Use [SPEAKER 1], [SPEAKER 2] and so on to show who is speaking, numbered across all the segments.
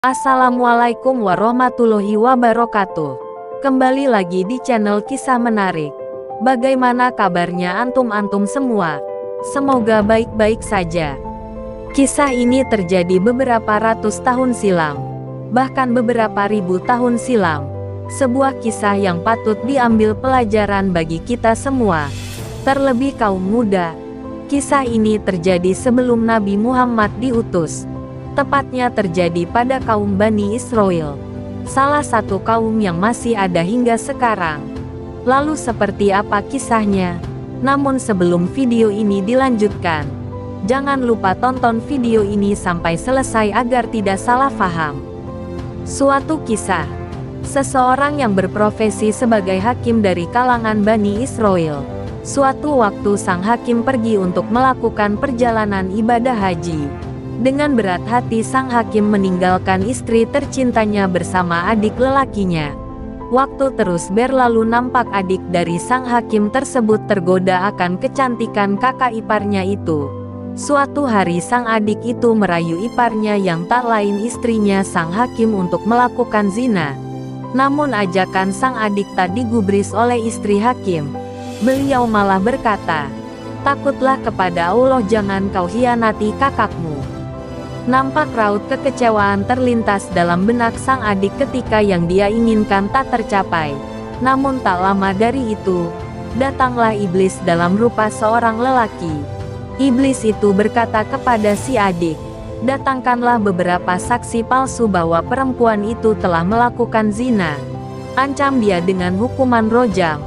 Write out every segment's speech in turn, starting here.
[SPEAKER 1] Assalamualaikum warahmatullahi wabarakatuh. Kembali lagi di channel Kisah Menarik. Bagaimana kabarnya antum-antum semua? Semoga baik-baik saja. Kisah ini terjadi beberapa ratus tahun silam, bahkan beberapa ribu tahun silam. Sebuah kisah yang patut diambil pelajaran bagi kita semua, terlebih kaum muda. Kisah ini terjadi sebelum Nabi Muhammad diutus. Tepatnya terjadi pada kaum Bani Israel, salah satu kaum yang masih ada hingga sekarang. Lalu seperti apa kisahnya? Namun sebelum video ini dilanjutkan, jangan lupa tonton video ini sampai selesai agar tidak salah paham. Suatu kisah, seseorang yang berprofesi sebagai hakim dari kalangan Bani Israel. Suatu waktu sang hakim pergi untuk melakukan perjalanan ibadah haji. Dengan berat hati sang hakim meninggalkan istri tercintanya bersama adik lelakinya. Waktu terus berlalu, nampak adik dari sang hakim tersebut tergoda akan kecantikan kakak iparnya itu. Suatu hari sang adik itu merayu iparnya yang tak lain istrinya sang hakim untuk melakukan zina. Namun ajakan sang adik tak digubris oleh istri hakim. Beliau malah berkata, "Takutlah kepada Allah, jangan kau hianati kakakmu." Nampak raut kekecewaan terlintas dalam benak sang adik ketika yang dia inginkan tak tercapai. Namun tak lama dari itu, datanglah iblis dalam rupa seorang lelaki. Iblis itu berkata kepada si adik, "Datangkanlah beberapa saksi palsu bahwa perempuan itu telah melakukan zina. Ancam dia dengan hukuman rojam.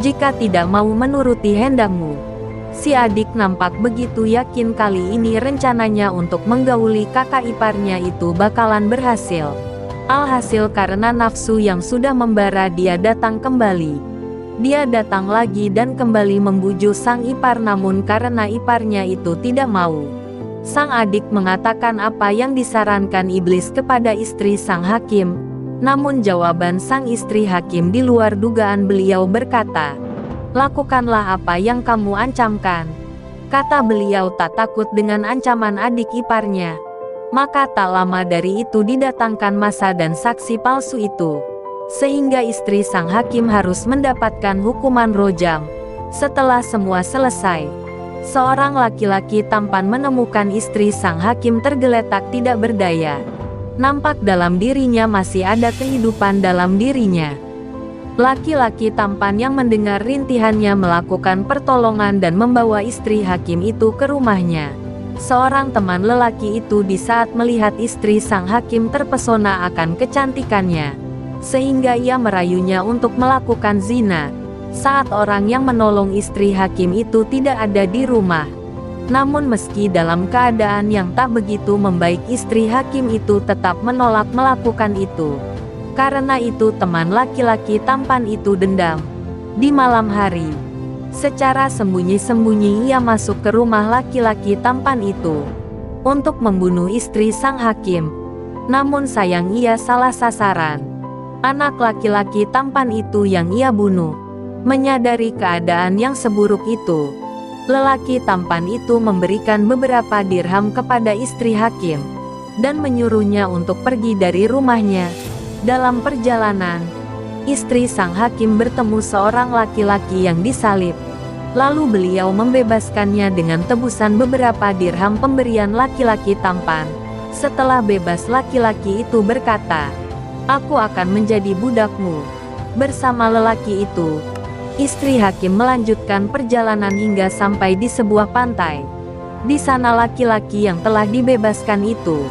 [SPEAKER 1] Jika tidak mau menuruti hendakmu." Si adik nampak begitu yakin kali ini rencananya untuk menggauli kakak iparnya itu bakalan berhasil. Alhasil karena nafsu yang sudah membara, dia datang kembali. Dia datang lagi dan kembali membujuk sang ipar, namun karena iparnya itu tidak mau. Sang adik mengatakan apa yang disarankan iblis kepada istri sang hakim. Namun jawaban sang istri hakim di luar dugaan beliau, berkata, "Lakukanlah apa yang kamu ancamkan." Kata beliau tak takut dengan ancaman adik iparnya. Maka tak lama dari itu didatangkan massa dan saksi palsu itu. Sehingga istri sang hakim harus mendapatkan hukuman rojam. Setelah semua selesai, seorang laki-laki tampan menemukan istri sang hakim tergeletak tidak berdaya. Nampak dalam dirinya masih ada kehidupan dalam dirinya. Laki-laki tampan yang mendengar rintihannya melakukan pertolongan dan membawa istri hakim itu ke rumahnya. Seorang teman lelaki itu di saat melihat istri sang hakim terpesona akan kecantikannya, sehingga ia merayunya untuk melakukan zina. Saat orang yang menolong istri hakim itu tidak ada di rumah. Namun meski dalam keadaan yang tak begitu membaik, istri hakim itu tetap menolak melakukan itu. Karena itu teman laki-laki tampan itu dendam. Di malam hari, secara sembunyi-sembunyi ia masuk ke rumah laki-laki tampan itu untuk membunuh istri sang hakim. Namun sayang ia salah sasaran. Anak laki-laki tampan itu yang ia bunuh. Menyadari keadaan yang seburuk itu, lelaki tampan itu memberikan beberapa dirham kepada istri hakim dan menyuruhnya untuk pergi dari rumahnya. Dalam perjalanan, istri sang hakim bertemu seorang laki-laki yang disalib. Lalu beliau membebaskannya dengan tebusan beberapa dirham pemberian laki-laki tampan. Setelah bebas, laki-laki itu berkata, "Aku akan menjadi budakmu." Bersama lelaki itu, istri hakim melanjutkan perjalanan hingga sampai di sebuah pantai. Di sana laki-laki yang telah dibebaskan itu,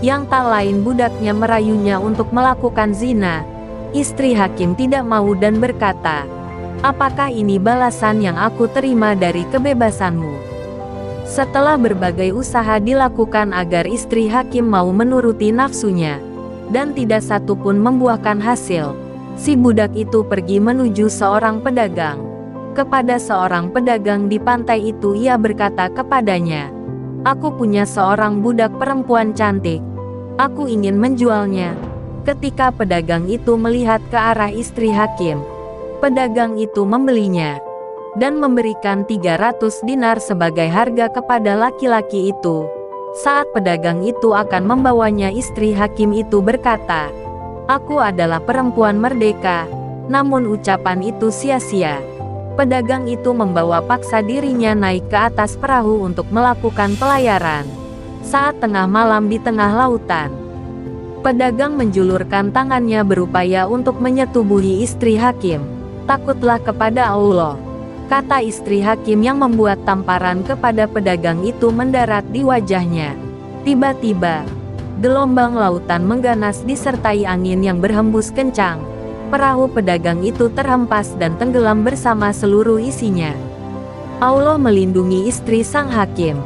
[SPEAKER 1] yang tak lain budaknya, merayunya untuk melakukan zina. Istri hakim tidak mau dan berkata, "Apakah ini balasan yang aku terima dari kebebasanmu?" Setelah berbagai usaha dilakukan agar istri hakim mau menuruti nafsunya, dan tidak satupun membuahkan hasil, si budak itu pergi menuju seorang pedagang. Kepada seorang pedagang di pantai itu ia berkata kepadanya, "Aku punya seorang budak perempuan cantik. Aku ingin menjualnya." Ketika pedagang itu melihat ke arah istri hakim, pedagang itu membelinya dan memberikan 300 dinar sebagai harga kepada laki-laki itu. Saat pedagang itu akan membawanya, istri hakim itu berkata, "Aku adalah perempuan merdeka." Namun ucapan itu sia-sia. Pedagang itu membawa paksa dirinya naik ke atas perahu untuk melakukan pelayaran. Saat tengah malam di tengah lautan, pedagang menjulurkan tangannya berupaya untuk menyetubuhi istri hakim. "Takutlah kepada Allah," kata istri hakim yang membuat tamparan kepada pedagang itu mendarat di wajahnya. Tiba-tiba, gelombang lautan mengganas disertai angin yang berhembus kencang. Perahu pedagang itu terhempas dan tenggelam bersama seluruh isinya. Allah melindungi istri sang hakim.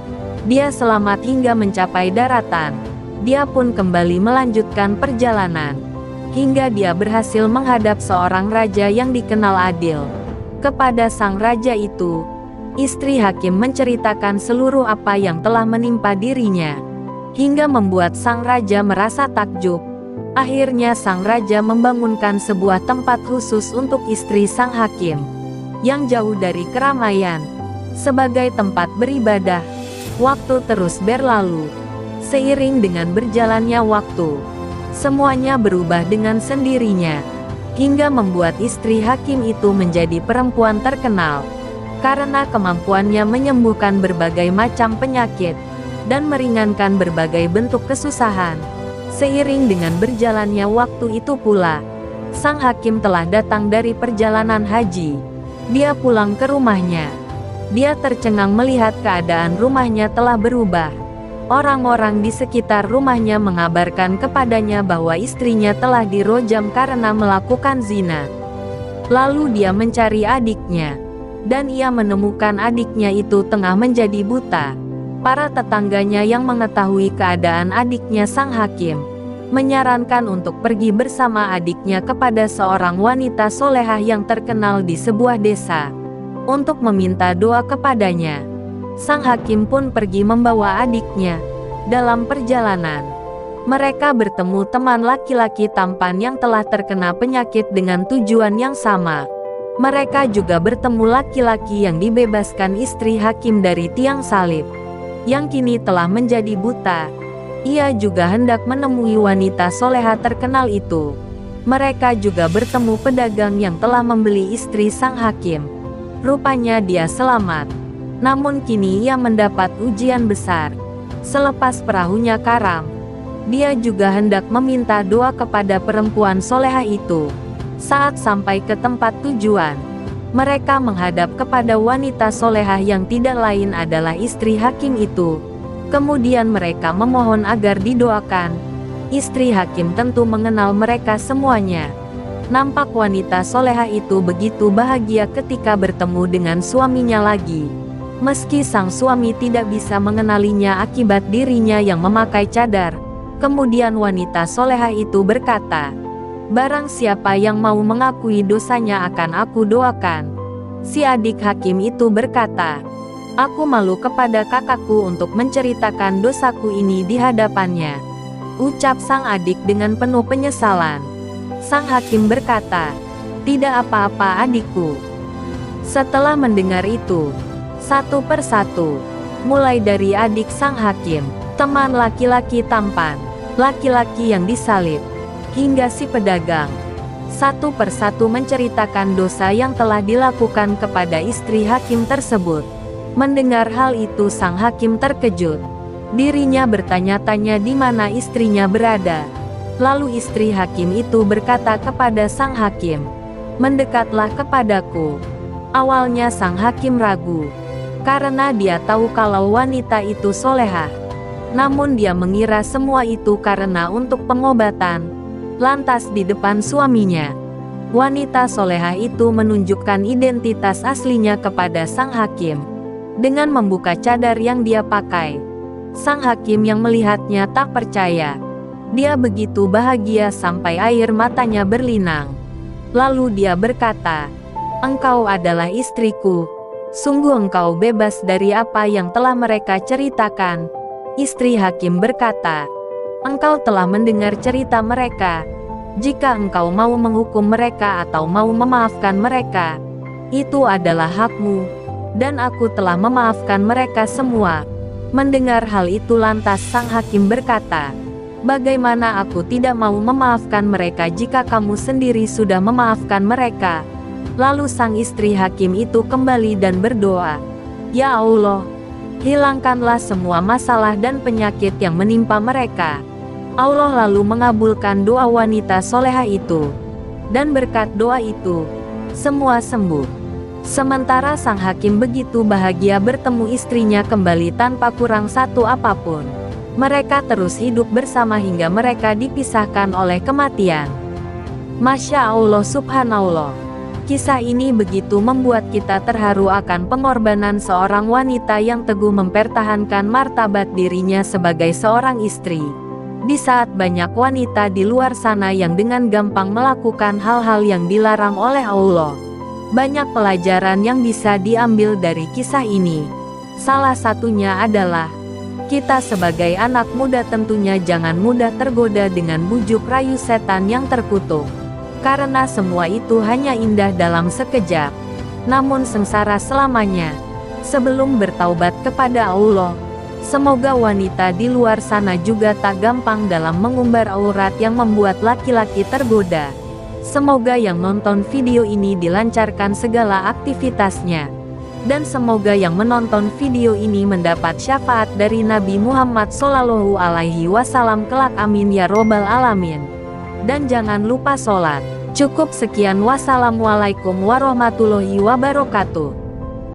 [SPEAKER 1] Dia selamat hingga mencapai daratan. Dia pun kembali melanjutkan perjalanan, hingga dia berhasil menghadap seorang raja yang dikenal adil. Kepada sang raja itu, istri hakim menceritakan seluruh apa yang telah menimpa dirinya, hingga membuat sang raja merasa takjub. Akhirnya sang raja membangunkan sebuah tempat khusus untuk istri sang hakim, yang jauh dari keramaian, sebagai tempat beribadah. Waktu terus berlalu. Seiring dengan berjalannya waktu, semuanya berubah dengan sendirinya, hingga membuat istri hakim itu menjadi perempuan terkenal, karena kemampuannya menyembuhkan berbagai macam penyakit, dan meringankan berbagai bentuk kesusahan. Seiring dengan berjalannya waktu itu pula, sang hakim telah datang dari perjalanan haji. Dia pulang ke rumahnya. Dia tercengang melihat keadaan rumahnya telah berubah. Orang-orang di sekitar rumahnya mengabarkan kepadanya bahwa istrinya telah dirojam karena melakukan zina. Lalu dia mencari adiknya, dan ia menemukan adiknya itu tengah menjadi buta. Para tetangganya yang mengetahui keadaan adiknya sang hakim, menyarankan untuk pergi bersama adiknya kepada seorang wanita solehah yang terkenal di sebuah desa, untuk meminta doa kepadanya. Sang hakim pun pergi membawa adiknya. Dalam perjalanan, mereka bertemu teman laki-laki tampan yang telah terkena penyakit dengan tujuan yang sama. Mereka juga bertemu laki-laki yang dibebaskan istri hakim dari tiang salib, yang kini telah menjadi buta. Ia juga hendak menemui wanita soleha terkenal itu. Mereka juga bertemu pedagang yang telah membeli istri sang hakim. Rupanya dia selamat. Namun kini ia mendapat ujian besar. Selepas perahunya karam, dia juga hendak meminta doa kepada perempuan soleha itu. Saat sampai ke tempat tujuan, mereka menghadap kepada wanita solehah yang tidak lain adalah istri hakim itu. Kemudian mereka memohon agar didoakan. Istri hakim tentu mengenal mereka semuanya. Nampak wanita solehah itu begitu bahagia ketika bertemu dengan suaminya lagi. Meski sang suami tidak bisa mengenalinya akibat dirinya yang memakai cadar. Kemudian wanita solehah itu berkata, "Barang siapa yang mau mengakui dosanya akan aku doakan." Si adik hakim itu berkata, "Aku malu kepada kakakku untuk menceritakan dosaku ini di hadapannya," ucap sang adik dengan penuh penyesalan. Sang hakim berkata, "Tidak apa-apa adikku." Setelah mendengar itu, satu persatu, mulai dari adik sang hakim, teman laki-laki tampan, laki-laki yang disalib, hingga si pedagang, satu persatu menceritakan dosa yang telah dilakukan kepada istri hakim tersebut. Mendengar hal itu sang hakim terkejut. Dirinya bertanya-tanya di mana istrinya berada. Lalu istri hakim itu berkata kepada sang hakim, "Mendekatlah kepadaku." Awalnya sang hakim ragu, karena dia tahu kalau wanita itu solehah. Namun dia mengira semua itu karena untuk pengobatan. Lantas di depan suaminya, wanita solehah itu menunjukkan identitas aslinya kepada sang hakim. Dengan membuka cadar yang dia pakai, sang hakim yang melihatnya tak percaya. Dia begitu bahagia sampai air matanya berlinang. Lalu dia berkata, "Engkau adalah istriku. Sungguh engkau bebas dari apa yang telah mereka ceritakan." Istri hakim berkata, "Engkau telah mendengar cerita mereka. Jika engkau mau menghukum mereka atau mau memaafkan mereka, itu adalah hakmu. Dan aku telah memaafkan mereka semua." Mendengar hal itu lantas sang hakim berkata, "Bagaimana aku tidak mau memaafkan mereka jika kamu sendiri sudah memaafkan mereka?" Lalu sang istri hakim itu kembali dan berdoa, "Ya Allah, hilangkanlah semua masalah dan penyakit yang menimpa mereka." Allah lalu mengabulkan doa wanita solehah itu. Dan berkat doa itu, semua sembuh. Sementara sang hakim begitu bahagia bertemu istrinya kembali tanpa kurang satu apapun. Mereka terus hidup bersama hingga mereka dipisahkan oleh kematian. Masya Allah, subhanallah. Kisah ini begitu membuat kita terharu akan pengorbanan seorang wanita yang teguh mempertahankan martabat dirinya sebagai seorang istri. Di saat banyak wanita di luar sana yang dengan gampang melakukan hal-hal yang dilarang oleh Allah. Banyak pelajaran yang bisa diambil dari kisah ini. Salah satunya adalah, kita sebagai anak muda tentunya jangan mudah tergoda dengan bujuk rayu setan yang terkutuk. Karena semua itu hanya indah dalam sekejap, namun sengsara selamanya. Sebelum bertaubat kepada Allah, semoga wanita di luar sana juga tak gampang dalam mengumbar aurat yang membuat laki-laki tergoda. Semoga yang nonton video ini dilancarkan segala aktivitasnya. Dan semoga yang menonton video ini mendapat syafaat dari Nabi Muhammad SAW kelak, amin ya robbal alamin. Dan jangan lupa sholat. Cukup sekian, wassalamualaikum warahmatullahi wabarakatuh.